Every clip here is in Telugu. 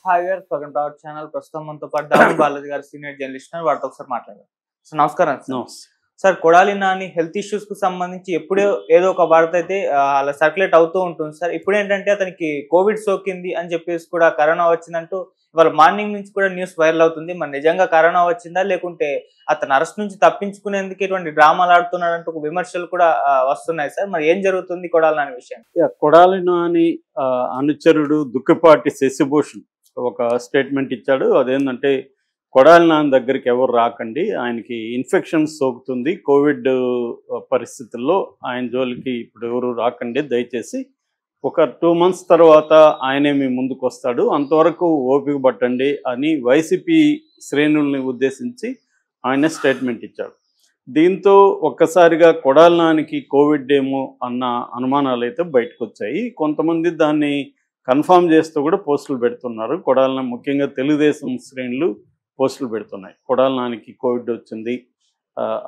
హాయ్ గారు, వెల్కమ్ టు అవర్ ఛానల్. ప్రస్తుతం మనతో పాటు దామన్ బాలాజీ గారు సీనియర్ జర్నలిస్ట్, వారితో ఒకసారి మాట్లాడారు. సో నమస్కారం sir. Kodali Nani health issues కు సంబంధించి ఎప్పుడో ఏదో ఒక వార్త అయితే అలా సర్క్యులేట్ అవుతూ ఉంటుంది సార్. ఇప్పుడు ఏంటంటే అతనికి కోవిడ్ సోకింది అని చెప్పేసి కూడా కరోనా వచ్చిందంటూ ఇవాళ మార్నింగ్ నుంచి కూడా న్యూస్ వైరల్ అవుతుంది. మరి నిజంగా కరోనా వచ్చిందా, లేకుంటే అతను అరెస్ట్ నుంచి తప్పించుకునేందుకు ఇటువంటి డ్రామాలు ఆడుతున్నాడంటూ విమర్శలు కూడా వస్తున్నాయి సార్. మరి ఏం జరుగుతుంది కొడాలి నాని విషయం? కొడాలి నాని అనుచరుడు దుక్కిపాటి శశిభూషణ్ ఒక స్టేట్మెంట్ ఇచ్చాడు. అదేంటంటే కొడాలి నాని దగ్గరికి ఎవరు రాకండి, ఆయనకి ఇన్ఫెక్షన్ సోకుతుంది, కోవిడ్ పరిస్థితుల్లో ఆయన జోలికి ఇప్పుడు ఎవరు రాకండి, దయచేసి ఒక 2 months తర్వాత ఆయనే మీ ముందుకు వస్తాడు, అంతవరకు ఓపిక పట్టండి అని వైసీపీ శ్రేణుల్ని ఉద్దేశించి ఆయన స్టేట్మెంట్ ఇచ్చాడు. దీంతో ఒక్కసారిగా కొడాలి నానికి కోవిడ్ ఏమో అన్న అనుమానాలు అయితే బయటకు వచ్చాయి. కొంతమంది దాన్ని కన్ఫామ్ చేస్తూ కూడా పోస్టులు పెడుతున్నారు. కొడాలి నాని ముఖ్యంగా తెలుగుదేశం శ్రేణులు పోస్టులు పెడుతున్నాయి, కొడాలి నానికి కోవిడ్ వచ్చింది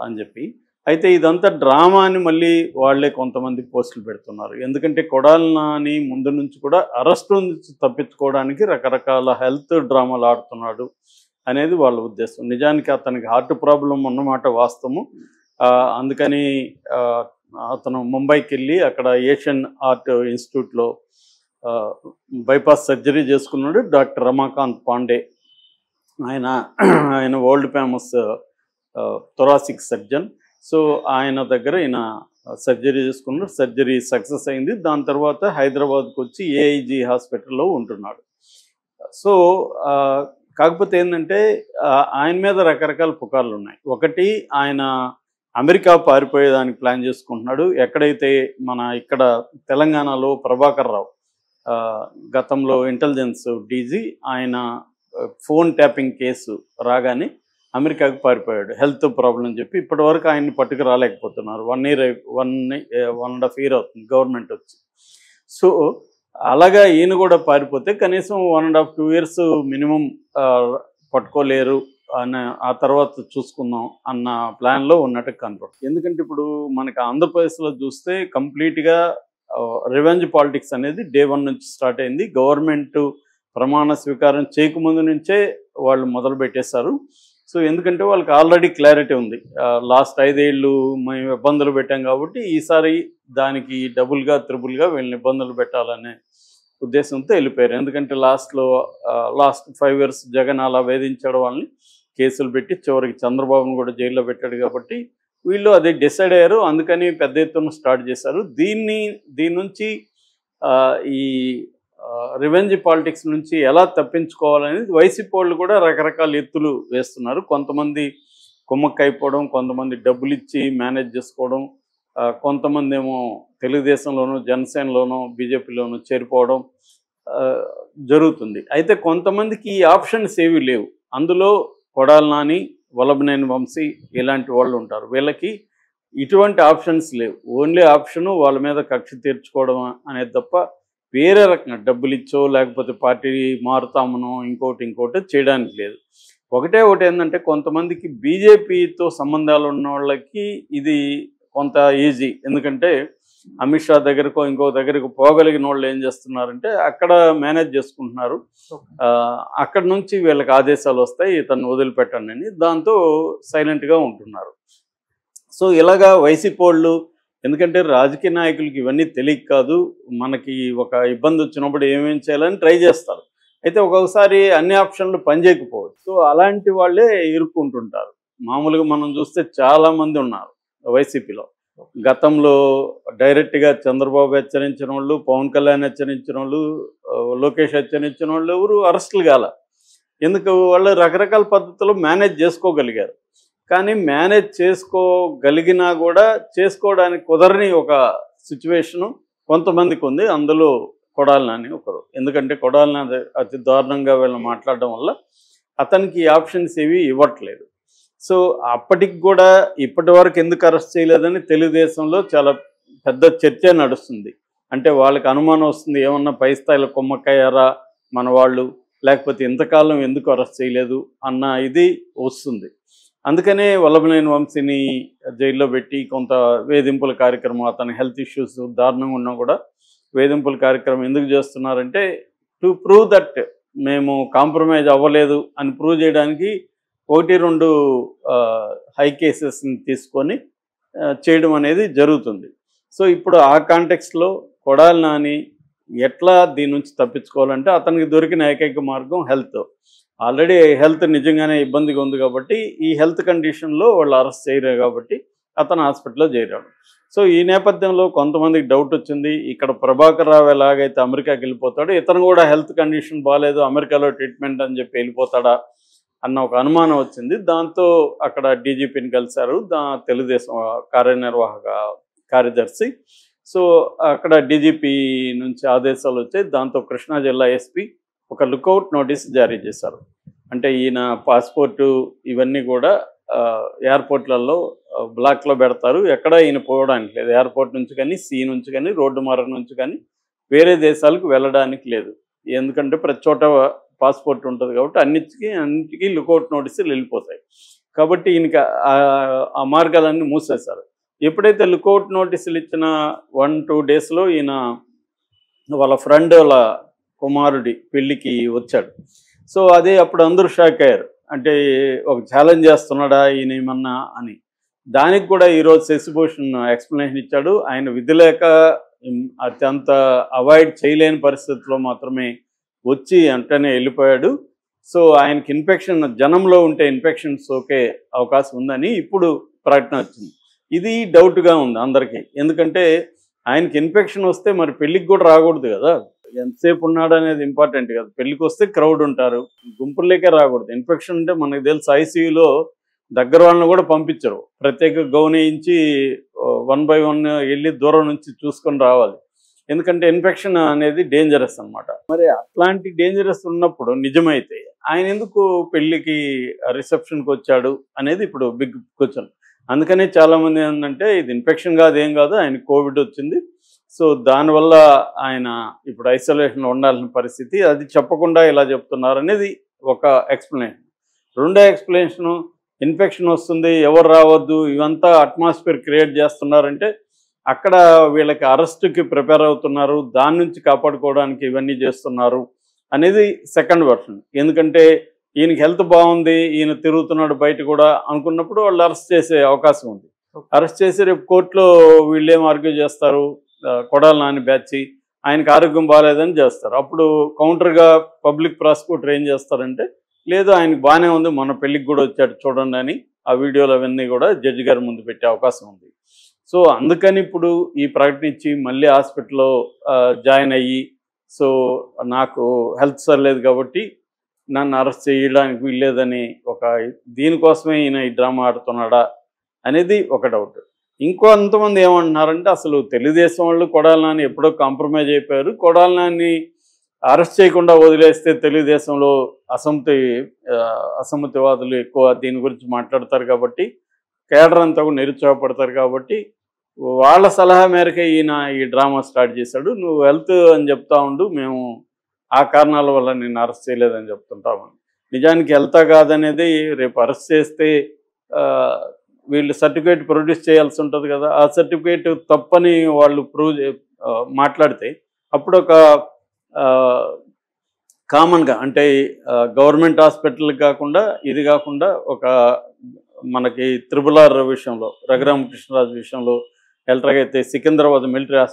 అని చెప్పి. అయితే ఇదంతా డ్రామా అని మళ్ళీ వాళ్ళే కొంతమంది పోస్టులు పెడుతున్నారు. ఎందుకంటే కొడాలి నాని ముందు నుంచి కూడా అరెస్ట్ నుంచి తప్పించుకోవడానికి రకరకాల హెల్త్ డ్రామాలు ఆడుతున్నాడు అనేది వాళ్ళ ఉద్దేశం. నిజానికి అతనికి హార్ట్ ప్రాబ్లం ఉన్నమాట వాస్తవము. అందుకని అతను ముంబైకి వెళ్ళి అక్కడ ఏషియన్ హార్ట్ ఇన్స్టిట్యూట్లో బైపాస్ సర్జరీ చేసుకున్నాడు. డాక్టర్ రమాకాంత్ పాండే ఆయన world famous thoracic surgeon. So ఆయన దగ్గర ఈయన సర్జరీ చేసుకున్నాడు. సర్జరీ సక్సెస్ అయింది. దాని తర్వాత హైదరాబాద్కి వచ్చి ఏఐజీ హాస్పిటల్లో ఉంటున్నాడు. సో కాకపోతే ఏంటంటే ఆయన మీద రకరకాల పుకార్లు ఉన్నాయి. ఒకటి, ఆయన అమెరికా పారిపోయేదానికి ప్లాన్ చేసుకుంటున్నాడు. ఎక్కడైతే ఇక్కడ తెలంగాణలో ప్రభాకర్ రావు గతంలో ఇంటెలిజెన్స్ డీజీ, ఆయన ఫోన్ ట్యాపింగ్ కేసు రాగానే అమెరికాకు పారిపోయాడు, హెల్త్ ప్రాబ్లం చెప్పి. ఇప్పటి వరకు ఆయన్ని పట్టుకు రాలేకపోతున్నారు. 1.5 year అవుతుంది గవర్నమెంట్ వచ్చి. సో అలాగా ఈయన కూడా పారిపోతే కనీసం 1.5-2 years మినిమం పట్టుకోలేరు అని, ఆ తర్వాత చూసుకుందాం అన్న ప్లాన్లో ఉన్నట్టు కనపడుతుంది. ఎందుకంటే ఇప్పుడు మనకి ఆంధ్రప్రదేశ్లో చూస్తే కంప్లీట్గా రివెంజ్ పాలిటిక్స్ అనేది Day 1 నుంచి స్టార్ట్ అయింది. గవర్నమెంట్ ప్రమాణ స్వీకారం చేయకముందు నుంచే వాళ్ళు మొదలు పెట్టేశారు. సో ఎందుకంటే వాళ్ళకి ఆల్రెడీ క్లారిటీ ఉంది, లాస్ట్ 5 ఏళ్ళు మేము ఇబ్బందులు పెట్టాం కాబట్టి ఈసారి దానికి డబుల్గా త్రిబుల్గా వీళ్ళని ఇబ్బందులు పెట్టాలనే ఉద్దేశంతో వెళ్ళిపోయారు. ఎందుకంటే లాస్ట్ 5 years జగన్ అలా వేధించడం వాళ్ళని కేసులు పెట్టి చివరికి చంద్రబాబును కూడా జైల్లో పెట్టాడు కాబట్టి వీళ్ళు అదే డిసైడ్ అయ్యారు. అందుకని పెద్ద ఎత్తున స్టార్ట్ చేశారు. దీని నుంచి ఈ రివెంజ్ పాలిటిక్స్ నుంచి ఎలా తప్పించుకోవాలనేది వైసీపీ వాళ్ళు కూడా రకరకాల ఎత్తులు వేస్తున్నారు. కొంతమంది కుమ్మక్కైపోవడం, కొంతమంది డబ్బులు ఇచ్చి మేనేజ్ చేసుకోవడం, కొంతమంది ఏమో తెలుగుదేశంలోనూ జనసేనలోనూ బీజేపీలోనూ చేరిపోవడం జరుగుతుంది. అయితే కొంతమందికి ఈ ఆప్షన్స్ ఏవి లేవు. అందులో కొడాలి నాని, వల్లభనేని వంశీ ఇలాంటి వాళ్ళు ఉంటారు. వీళ్ళకి ఇటువంటి ఆప్షన్స్ లేవు. ఓన్లీ ఆప్షను వాళ్ళ మీద కక్ష తీర్చుకోవడం అనేది తప్ప వేరే రకంగా డబ్బులు ఇచ్చో లేకపోతే పార్టీ మారుతామనో ఇంకోటి చేయడానికి లేదు. ఒకటి ఏంటంటే కొంతమందికి బీజేపీతో సంబంధాలు ఉన్న వాళ్ళకి ఇది కొంత ఈజీ. ఎందుకంటే అమిత్ షా దగ్గరకో ఇంకో దగ్గరకు పోగలిగిన వాళ్ళు ఏం చేస్తున్నారంటే అక్కడ మేనేజ్ చేసుకుంటున్నారు. అక్కడ నుంచి వీళ్ళకి ఆదేశాలు వస్తాయి, ఇతను వదిలిపెట్టండి అని. దాంతో సైలెంట్గా ఉంటున్నారు. సో ఇలాగా వైసీపీ వాళ్ళు, ఎందుకంటే రాజకీయ నాయకులకి ఇవన్నీ తెలియక కాదు, మనకి ఒక ఇబ్బంది వచ్చినప్పుడు ఏమేం చేయాలని ట్రై చేస్తారు. అయితే ఒక్కొక్కసారి అన్ని ఆప్షన్లు పనిచేయకపోవచ్చు. సో అలాంటి వాళ్ళే ఇరుక్కుంటుంటారు. మామూలుగా మనం చూస్తే చాలామంది ఉన్నారు వైసీపీలో. గతంలో డైరెక్ట్గా చంద్రబాబు హెచ్చరించిన వాళ్ళు, పవన్ కళ్యాణ్ హెచ్చరించిన వాళ్ళు, లోకేష్ హెచ్చరించిన వాళ్ళు ఎవరు అరెస్టులు కాల. ఎందుకు? వాళ్ళు రకరకాల పద్ధతుల్లో మేనేజ్ చేసుకోగలిగారు. కానీ మేనేజ్ చేసుకోగలిగినా కూడా చేసుకోవడానికి కుదరని ఒక సిచ్యువేషను కొంతమందికి ఉంది. అందులో కొడాలి నాని ఒకరు. ఎందుకంటే కొడాలి నాని అతి దారుణంగా వీళ్ళని మాట్లాడడం వల్ల అతనికి ఆప్షన్స్ ఏవి ఇవ్వట్లేదు. సో అప్పటికి కూడా ఇప్పటి వరకు ఎందుకు అరెస్ట్ చేయలేదని తెలుగుదేశంలో చాలా పెద్ద చర్చ నడుస్తుంది. అంటే వాళ్ళకి అనుమానం వస్తుంది, ఏమన్నా పై స్థాయిలో కొమ్మక్కయ్యారా మన వాళ్ళు, లేకపోతే ఇంతకాలం ఎందుకు అరెస్ట్ చేయలేదు అన్న ఇది వస్తుంది. అందుకనే వల్లభనేని వంశీని జైల్లో పెట్టి కొంత వేధింపుల కార్యక్రమం, అతని హెల్త్ ఇష్యూస్ దారుణంగా ఉన్నా కూడా వేధింపుల కార్యక్రమం ఎందుకు చేస్తున్నారంటే టు ప్రూవ్ దట్ మేము కాంప్రమైజ్ అవ్వలేదు అని ప్రూవ్ చేయడానికి 1-2 హై కేసెస్ని తీసుకొని చేయడం అనేది జరుగుతుంది. సో ఇప్పుడు ఆ కాంటెక్స్లో కొడాలి నాని ఎట్లా దీని నుంచి తప్పించుకోవాలంటే అతనికి దొరికిన ఏకైక మార్గం హెల్త్. ఆల్రెడీ హెల్త్ నిజంగానే ఇబ్బందిగా ఉంది కాబట్టి ఈ హెల్త్ కండిషన్లో వాళ్ళు అరెస్ట్ చేయరు కాబట్టి అతను హాస్పిటల్లో చేరాడు. సో ఈ నేపథ్యంలో కొంతమందికి డౌట్ వచ్చింది, ఇక్కడ ప్రభాకర్ రావు ఎలాగైతే అమెరికాకి వెళ్ళిపోతాడో ఇతను కూడా హెల్త్ కండిషన్ బాగాలేదు అమెరికాలో ట్రీట్మెంట్ అని చెప్పి వెళ్ళిపోతాడా అన్న ఒక అనుమానం వచ్చింది. దాంతో అక్కడ డీజీపీని కలిశారు, తెలుగుదేశం కార్యనిర్వాహక కార్యదర్శి. సో అక్కడ డీజీపీ నుంచి ఆదేశాలు వచ్చాయి. దాంతో కృష్ణా జిల్లా ఎస్పీ ఒక లుకౌట్ నోటీస్ జారీ చేశారు. అంటే ఈయన పాస్పోర్టు ఇవన్నీ కూడా ఎయిర్పోర్ట్లలో బ్లాక్లో పెడతారు, ఎక్కడ ఈయన పోవడానికి లేదు. ఎయిర్పోర్ట్ నుంచి కానీ, సీ నుంచి కానీ, రోడ్డు మార్గం నుంచి కానీ వేరే దేశాలకు వెళ్ళడానికి లేదు. ఎందుకంటే ప్రతి చోట పాస్పోర్ట్ ఉంటుంది కాబట్టి అన్నిటికీ లుకౌట్ నోటీసులు వెళ్ళిపోతాయి. కాబట్టి ఈయనకి ఆ మార్గాలన్నీ మూసేశారు. ఎప్పుడైతే లుకౌట్ నోటీసులు ఇచ్చిన 1-2 డేస్లో ఈయన వాళ్ళ ఫ్రెండ్ వాళ్ళ కుమారుడి పెళ్ళికి వచ్చాడు. సో అదే అప్పుడు అందరూ షాక్ అయ్యారు, అంటే ఒక ఛాలెంజ్ చేస్తున్నాడా ఈయన ఏమన్నా అని. దానికి కూడా ఈరోజు శశిభూషణ్ ఎక్స్ప్లెనేషన్ ఇచ్చాడు. ఆయన విధి లేక అత్యంత అవాయిడ్ చేయలేని పరిస్థితుల్లో మాత్రమే వచ్చి వెంటనే వెళ్ళిపోయాడు. సో ఆయనకి ఇన్ఫెక్షన్ జనంలో ఉంటే ఇన్ఫెక్షన్ సోకే అవకాశం ఉందని ఇప్పుడు ప్రకటన వచ్చింది. ఇది డౌట్గా ఉంది అందరికీ, ఎందుకంటే ఆయనకి ఇన్ఫెక్షన్ వస్తే మరి పెళ్ళికి కూడా రాకూడదు కదా, ఎంతసేపు ఉన్నాడు అనేది ఇంపార్టెంట్ కదా. పెళ్ళికి వస్తే క్రౌడ్ ఉంటారు, గుంపుల్లోకే రాకూడదు. ఇన్ఫెక్షన్ అంటే మనకు తెలుసు ఐసీయూలో దగ్గర వాళ్ళని కూడా పంపించరు, ప్రత్యేక గౌన్ వేయించి 1 by 1 వెళ్ళి దూరం నుంచి చూసుకొని రావాలి. ఎందుకంటే ఇన్ఫెక్షన్ అనేది డేంజరస్ అనమాట. మరి అట్లాంటి డేంజరస్ ఉన్నప్పుడు నిజమైతే ఆయన ఎందుకు పెళ్ళికి రిసెప్షన్కి వచ్చాడు అనేది ఇప్పుడు బిగ్ క్వశ్చన్. అందుకనే చాలామంది ఏంటంటే ఇది ఇన్ఫెక్షన్ కాదు, ఏం కాదు, ఆయన కోవిడ్ వచ్చింది, సో దానివల్ల ఆయన ఇప్పుడు ఐసోలేషన్లో ఉండాల్సిన పరిస్థితి, అది చెప్పకుండా ఇలా చెప్తున్నారు అనేది ఒక ఎక్స్ప్లెనేషన్. రెండో ఎక్స్ప్లెనేషను ఇన్ఫెక్షన్ వస్తుంది ఎవరు రావద్దు ఇవంతా అట్మాస్ఫియర్ క్రియేట్ చేస్తున్నారంటే అక్కడ వీళ్ళకి అరెస్ట్కి ప్రిపేర్ అవుతున్నారు, దాని నుంచి కాపాడుకోవడానికి ఇవన్నీ చేస్తున్నారు అనేది సెకండ్ వర్షన్. ఎందుకంటే ఈయనకి హెల్త్ బాగుంది, ఈయన తిరుగుతున్నాడు బయట కూడా అనుకున్నప్పుడు వాళ్ళు అరెస్ట్ చేసే అవకాశం ఉంది. అరెస్ట్ చేసి రేపు కోర్టులో వీళ్ళేం ఆర్గ్యూ చేస్తారు, కొడాలి నాని బ్యాచి ఆయనకి ఆరోగ్యం బాగాలేదని చేస్తారు. అప్పుడు కౌంటర్గా పబ్లిక్ ప్రాసిక్యూటర్ ఏం చేస్తారంటే లేదు ఆయనకు బాగానే ఉంది, మన పెళ్ళికి కూడా వచ్చాడు చూడండి అని ఆ వీడియోలు అవన్నీ కూడా జడ్జి గారి ముందు పెట్టే అవకాశం ఉంది. సో అందుకని ఇప్పుడు ఈ ప్రకటన ఇచ్చి మళ్ళీ హాస్పిటల్లో జాయిన్ అయ్యి, సో నాకు హెల్త్ సరిలేదు కాబట్టి నన్ను అరెస్ట్ చేయడానికి వీల్లేదని ఒక దీనికోసమే ఈయన ఈ డ్రామా ఆడుతున్నాడా అనేది ఒక డౌట్. ఇంకొంతమంది ఏమంటున్నారంటే అసలు తెలుగుదేశం వాళ్ళు కొడాలి నాని ఎప్పుడో కాంప్రమైజ్ అయిపోయారు, కొడాలి నాని అరెస్ట్ చేయకుండా వదిలేస్తే తెలుగుదేశంలో అసమ్మతివాదులు ఎక్కువ దీని గురించి మాట్లాడతారు కాబట్టి కేడర్ అంతా కూడా నిరుత్సాహపడతారు కాబట్టి వాళ్ళ సలహా మేరకే ఈయన ఈ డ్రామా స్టార్ట్ చేశాడు. నువ్వు హెల్త్ అని చెప్తా ఉండు, మేము ఆ కారణాల వల్ల నేను అరెస్ట్ చేయలేదని చెప్తుంటామని. నిజానికి హెల్తా కాదనేది రేపు అరెస్ట్ చేస్తే వీళ్ళు సర్టిఫికేట్ ప్రొడ్యూస్ చేయాల్సి ఉంటుంది కదా, ఆ సర్టిఫికేట్ తప్పని వాళ్ళు మాట్లాడితే అప్పుడు ఒక కామన్గా అంటే గవర్నమెంట్ హాస్పిటల్కి కాకుండా ఇది కాకుండా ఒక మనకి RRR విషయంలో రఘురామకృష్ణరాజు విషయంలో ఎలాగైతే సికింద్రాబాద్ మిలిటరీ